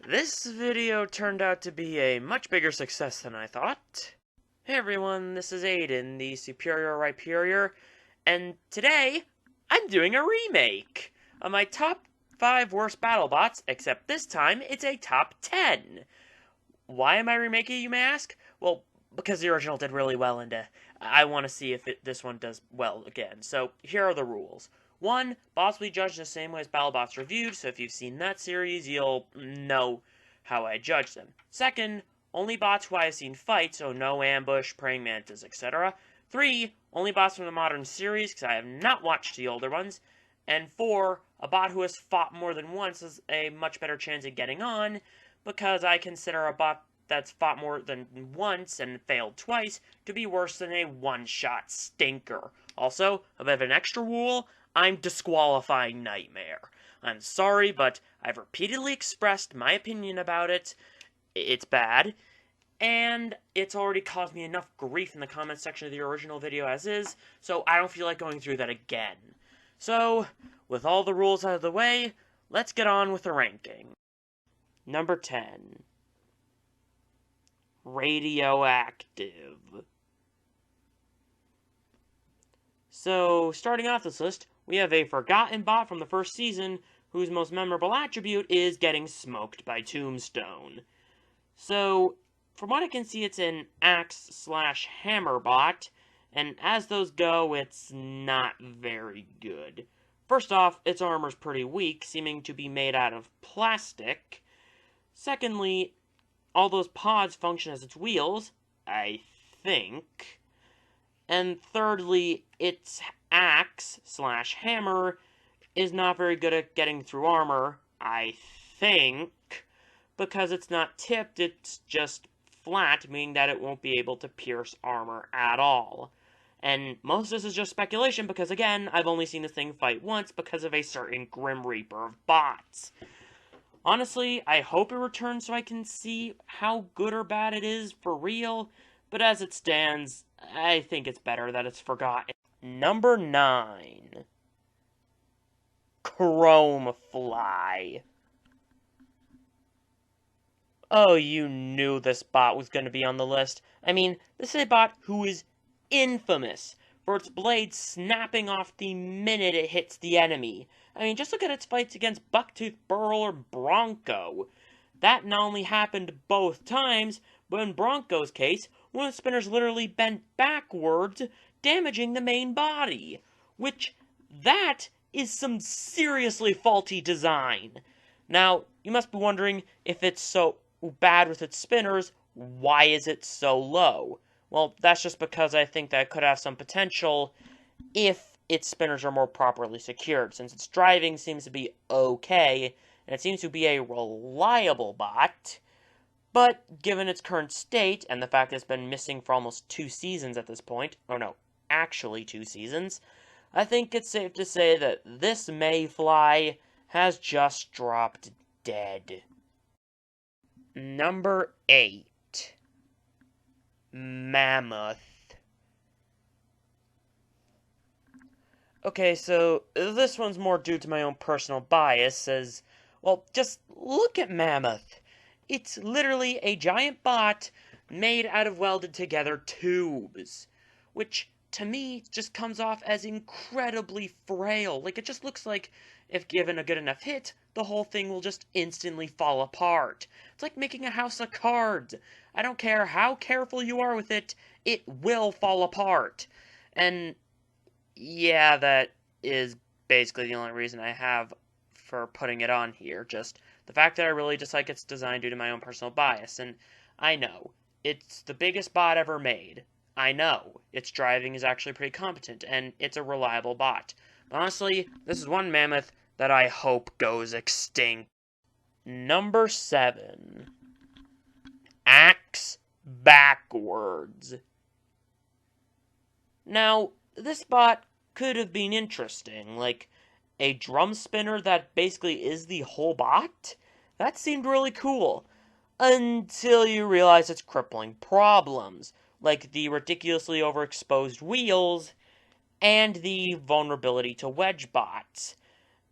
This video turned out to be a much bigger success than I thought. Hey everyone, this is Aiden, the Superior Riperior, and today, I'm doing a remake of my top 5 worst BattleBots, except this time, it's a top 10. Why am I remaking, you may ask? Well, because the original did really well, and I want to see if this one does well again. So, here are the rules. 1. Bots will be judged the same way as BattleBots reviewed, so if you've seen that series, you'll know how I judge them. 2. Only bots who I have seen fight, so no ambush, praying mantis, etc. 3. Only bots from the modern series, because I have not watched the older ones. And 4. A bot who has fought more than once has a much better chance of getting on, because I consider a bot that's fought more than once and failed twice to be worse than a one-shot stinker. Also, a bit of an extra rule, I'm disqualifying Nightmare. I'm sorry, but I've repeatedly expressed my opinion about it. It's bad, and it's already caused me enough grief in the comments section of the original video as is, so I don't feel like going through that again. So, with all the rules out of the way, let's get on with the ranking. Number 10. Radioactive. So, starting off this list, we have a forgotten bot from the first season whose most memorable attribute is getting smoked by Tombstone. So, from what I can see, it's an axe/hammer bot, and as those go, it's not very good. First off, its armor's pretty weak, seeming to be made out of plastic. Secondly, all those pods function as its wheels, I think. And thirdly, its axe/hammer is not very good at getting through armor, I think, because it's not tipped, it's just flat, meaning that it won't be able to pierce armor at all. And most of this is just speculation because, again, I've only seen this thing fight once because of a certain Grim Reaper of bots. Honestly, I hope it returns so I can see how good or bad it is for real, but as it stands, I think it's better that it's forgotten. Number 9. Chromefly. Oh, you knew this bot was going to be on the list. I mean, this is a bot who is infamous for its blade snapping off the minute it hits the enemy. I mean, just look at its fights against Bucktooth, Burl, or Bronco. That not only happened both times, but in Bronco's case, one of the spinners literally bent backwards, damaging the main body. Which, that is some seriously faulty design. Now, you must be wondering, if it's so bad with its spinners, why is it so low? Well, that's just because I think that it could have some potential if its spinners are more properly secured, since its driving seems to be okay, and it seems to be a reliable bot, but given its current state, and the fact that it's been missing for almost 2 seasons at this point, or no, actually 2 seasons, I think it's safe to say that this mayfly has just dropped dead. Number 8. Mammoth. Okay, so this one's more due to my own personal bias, as, well, just look at Mammoth. It's literally a giant bot made out of welded together tubes, which to me just comes off as incredibly frail. Like, it just looks like if given a good enough hit, the whole thing will just instantly fall apart. It's like making a house of cards. I don't care how careful you are with it, it will fall apart. And yeah, that is basically the only reason I have for putting it on here. Just the fact that I really dislike its design due to my own personal bias. And I know, it's the biggest bot ever made. I know, its driving is actually pretty competent, and it's a reliable bot. But honestly, this is one Mammoth that I hope goes extinct. Number 7. Axe backwards. Now, this bot could have been interesting, like a drum spinner that basically is the whole bot? That seemed really cool. Until you realize its crippling problems, like the ridiculously overexposed wheels and the vulnerability to wedge bots.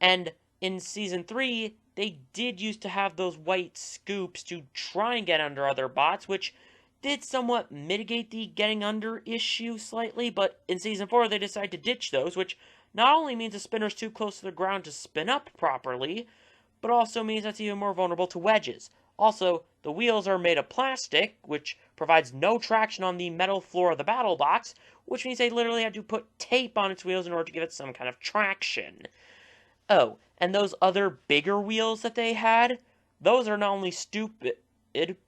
And in Season 3, they did used to have those white scoops to try and get under other bots, which did somewhat mitigate the getting under issue slightly, but in Season 4 they decided to ditch those, which not only means the spinner's too close to the ground to spin up properly, but also means that's even more vulnerable to wedges. Also, the wheels are made of plastic, which provides no traction on the metal floor of the BattleBots, which means they literally had to put tape on its wheels in order to give it some kind of traction. Oh, and those other bigger wheels that they had, those are not only stupid,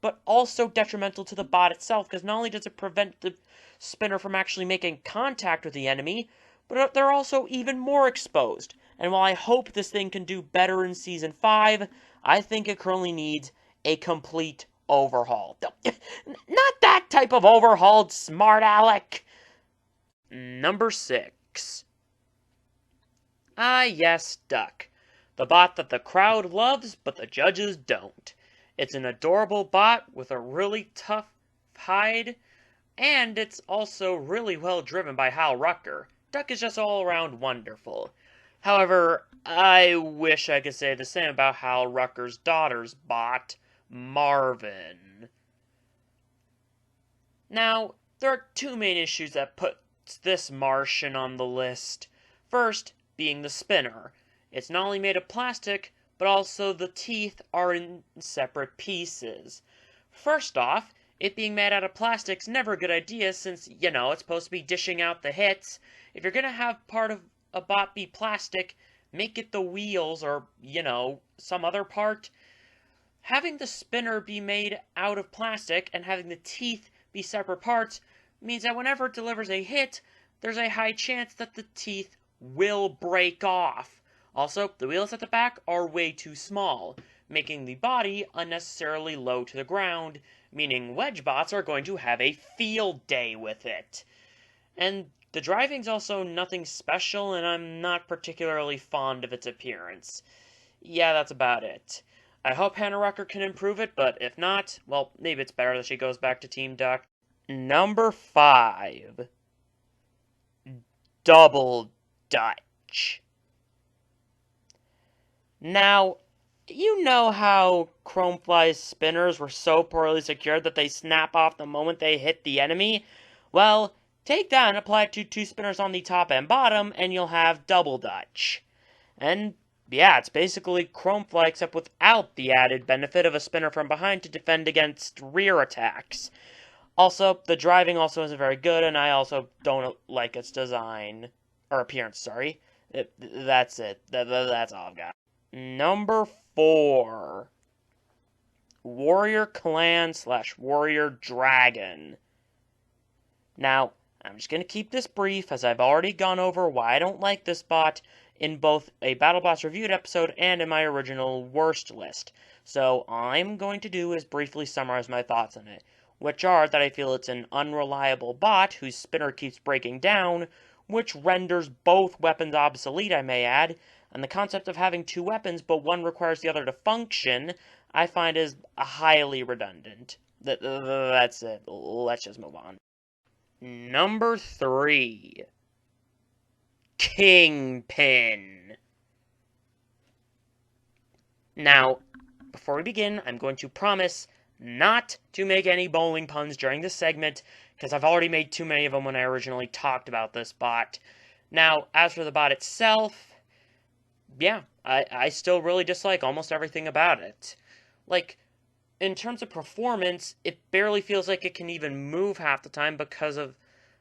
but also detrimental to the bot itself, because not only does it prevent the spinner from actually making contact with the enemy, but they're also even more exposed. And while I hope this thing can do better in Season 5, I think it currently needs a complete overhaul. Not that type of overhauled, smart Alec! Number 6. Ah, yes, Duck. The bot that the crowd loves, but the judges don't. It's an adorable bot with a really tough hide, and it's also really well driven by Hal Rucker. Duck is just all around wonderful. However, I wish I could say the same about Hal Rucker's daughter's bot, Marvin. Now, there are two main issues that put this Martian on the list. First, being the spinner. It's not only made of plastic, but also the teeth are in separate pieces. First off, it being made out of plastic's never a good idea since, it's supposed to be dishing out the hits. If you're gonna have part of a bot be plastic, make it the wheels or, some other part. Having the spinner be made out of plastic and having the teeth be separate parts means that whenever it delivers a hit, there's a high chance that the teeth will break off. Also, the wheels at the back are way too small, making the body unnecessarily low to the ground, meaning wedge bots are going to have a field day with it. And the driving's also nothing special, and I'm not particularly fond of its appearance. Yeah, that's about it. I hope Hannah Rucker can improve it, but if not, well, maybe it's better that she goes back to Team Duck. Number 5. Double Dutch. Now, you know how Chromefly's spinners were so poorly secured that they snap off the moment they hit the enemy? Well, take that and apply it to two spinners on the top and bottom, and you'll have Double Dutch. And yeah, it's basically Chromefly except without the added benefit of a spinner from behind to defend against rear attacks. Also, the driving also isn't very good, and I also don't like its design. Or appearance, sorry. That's it. That's all I've got. Number 4. Warrior Clan / Warrior Dragon. Now, I'm just going to keep this brief, as I've already gone over why I don't like this bot in both a BattleBots reviewed episode and in my original worst list. So, all I'm going to do is briefly summarize my thoughts on it, which are that I feel it's an unreliable bot whose spinner keeps breaking down, which renders both weapons obsolete, I may add, and the concept of having two weapons but one requires the other to function, I find is highly redundant. That's it. Let's just move on. Number 3. Kingpin. Now, before we begin, I'm going to promise not to make any bowling puns during this segment, because I've already made too many of them when I originally talked about this bot. Now, as for the bot itself, yeah, I still really dislike almost everything about it. Like, in terms of performance, it barely feels like it can even move half the time because of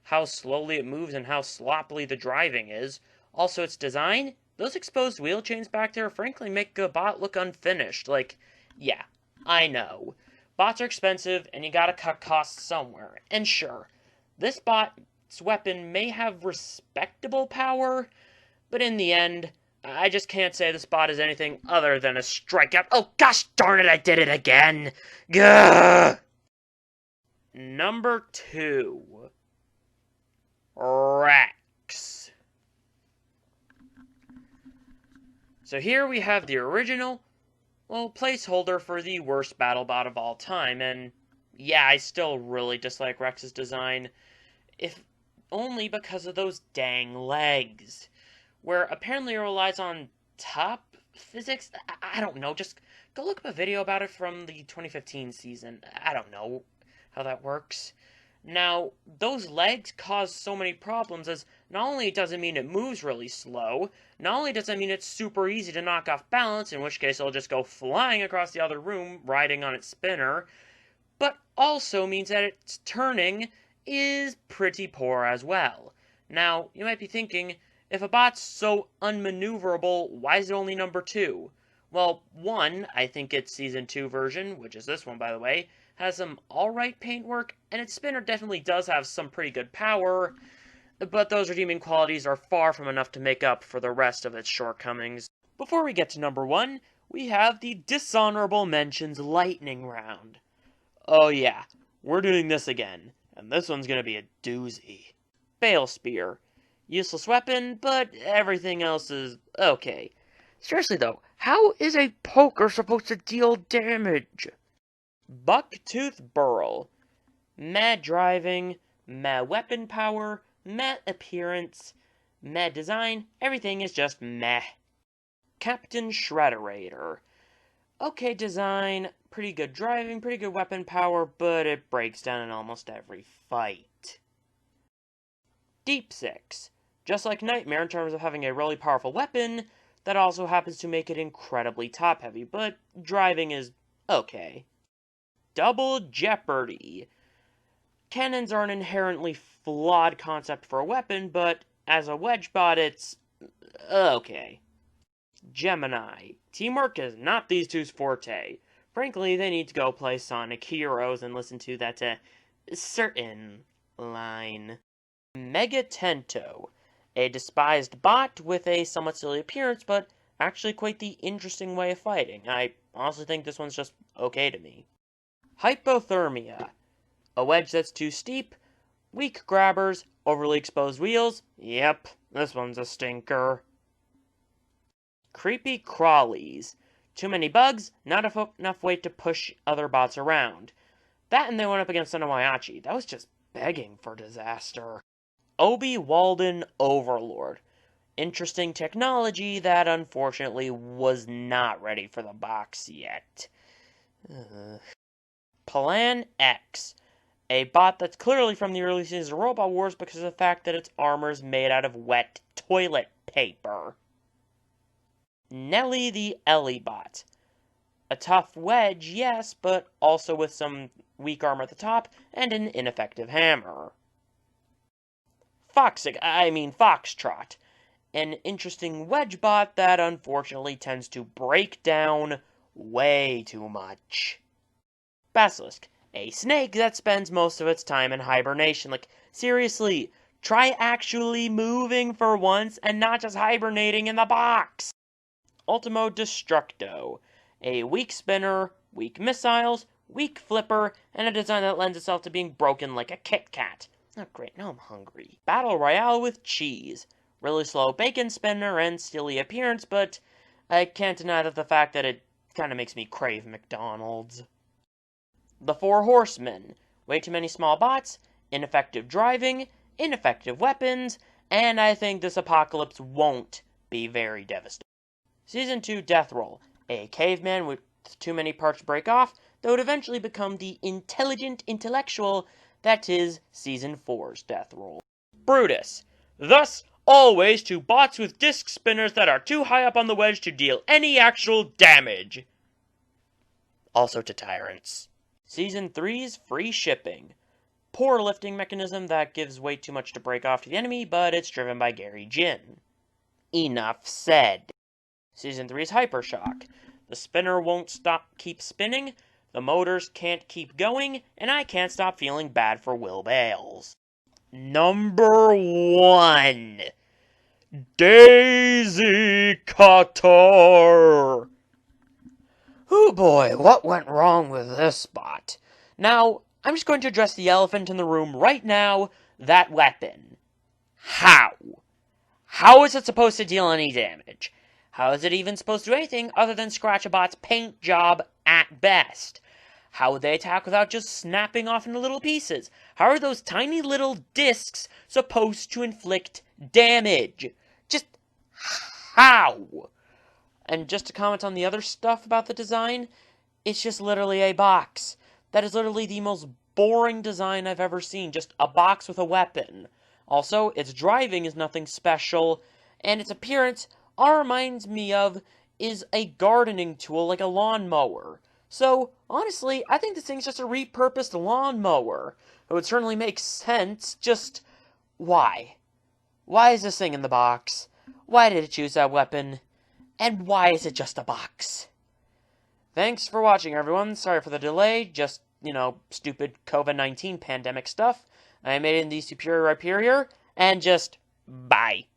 how slowly it moves and how sloppily the driving is. Also, its design, those exposed wheel chains back there frankly make the bot look unfinished. Like, yeah, I know. Bots are expensive, and you gotta cut costs somewhere. And sure, this bot's weapon may have respectable power, but in the end, I just can't say this bot is anything other than a strikeout. Oh, gosh darn it, I did it again! Gah! Number 2. Rex. So here we have the original, placeholder for the worst BattleBot of all time, and yeah, I still really dislike Rex's design, if only because of those dang legs, where apparently it relies on top physics. I don't know. Just go look up a video about it from the 2015 season. I don't know how that works. Now, those legs cause so many problems as not only does it mean it moves really slow, not only does it mean it's super easy to knock off balance, in which case it'll just go flying across the other room riding on its spinner, but also means that its turning is pretty poor as well. Now, you might be thinking, if a bot's so unmaneuverable, why is it only number 2? Well, one, I think its Season 2 version, which is this one by the way, has some alright paintwork, and its spinner definitely does have some pretty good power, but those redeeming qualities are far from enough to make up for the rest of its shortcomings. Before we get to number 1, we have the Dishonorable Mentions Lightning Round. Oh yeah, we're doing this again, and this one's gonna be a doozy. Bale Spear. Useless weapon, but everything else is okay. Seriously though, how is a poker supposed to deal damage? Bucktooth Burl. Mad driving, mad weapon power, mad appearance, mad design, everything is just meh. Captain Shredderator. Okay design, pretty good driving, pretty good weapon power, but it breaks down in almost every fight. Deep Six. Just like Nightmare in terms of having a really powerful weapon, that also happens to make it incredibly top-heavy, but driving is okay. Double Jeopardy. Cannons are an inherently flawed concept for a weapon, but as a wedge bot, it's okay. Gemini. Teamwork is not these two's forte. Frankly, they need to go play Sonic Heroes and listen to that certain line. Megatento. A despised bot with a somewhat silly appearance, but actually quite the interesting way of fighting. I honestly think this one's just okay to me. Hypothermia. A wedge that's too steep, weak grabbers, overly exposed wheels. Yep, this one's a stinker. Creepy Crawlies. Too many bugs, not enough weight to push other bots around. That and they went up against Onomayachi. That was just begging for disaster. Obi Walden Overlord. Interesting technology that unfortunately was not ready for the box yet. Plan X. A bot that's clearly from the early seasons of Robot Wars because of the fact that its armor is made out of wet toilet paper. Nelly the Ellie bot. A tough wedge, yes, but also with some weak armor at the top and an ineffective hammer. Foxtrot. An interesting wedge bot that unfortunately tends to break down way too much. Basilisk. A snake that spends most of its time in hibernation. Like, seriously, try actually moving for once and not just hibernating in the box. Ultimo Destructo. A weak spinner, weak missiles, weak flipper, and a design that lends itself to being broken like a Kit Kat. Oh great, now I'm hungry. Battle Royale with Cheese. Really slow bacon spinner and steely appearance, but I can't deny the fact that it kind of makes me crave McDonald's. The Four Horsemen. Way too many small bots, ineffective driving, ineffective weapons, and I think this apocalypse won't be very devastating. Season 2 Death Roll. A caveman with too many parts to break off, that would eventually become the intelligent intellectual that is Season 4's Death Roll. Brutus. Thus, always to bots with disc spinners that are too high up on the wedge to deal any actual damage. Also to tyrants. Season 3's Free Shipping. Poor lifting mechanism that gives way too much to break off to the enemy, but it's driven by Gary Jin. Enough said. Season 3's Hypershock. The spinner won't keep spinning, the motors can't keep going, and I can't stop feeling bad for Will Bales. Number 1. Daisy Qatar. Oh boy, what went wrong with this bot? Now, I'm just going to address the elephant in the room right now, that weapon. How? How is it supposed to deal any damage? How is it even supposed to do anything other than scratch a bot's paint job at best? How would they attack without just snapping off into little pieces? How are those tiny little discs supposed to inflict damage? Just how? And just to comment on the other stuff about the design, it's just literally a box. That is literally the most boring design I've ever seen, just a box with a weapon. Also, its driving is nothing special, and its appearance all reminds me of is a gardening tool like a lawnmower. So, honestly, I think this thing's just a repurposed lawnmower. It would certainly make sense, just why? Why is this thing in the box? Why did it choose that weapon? And why is it just a box? Thanks for watching, everyone. Sorry for the delay, just, stupid COVID-19 pandemic stuff. I made it in the Superior Hyperior, and just bye.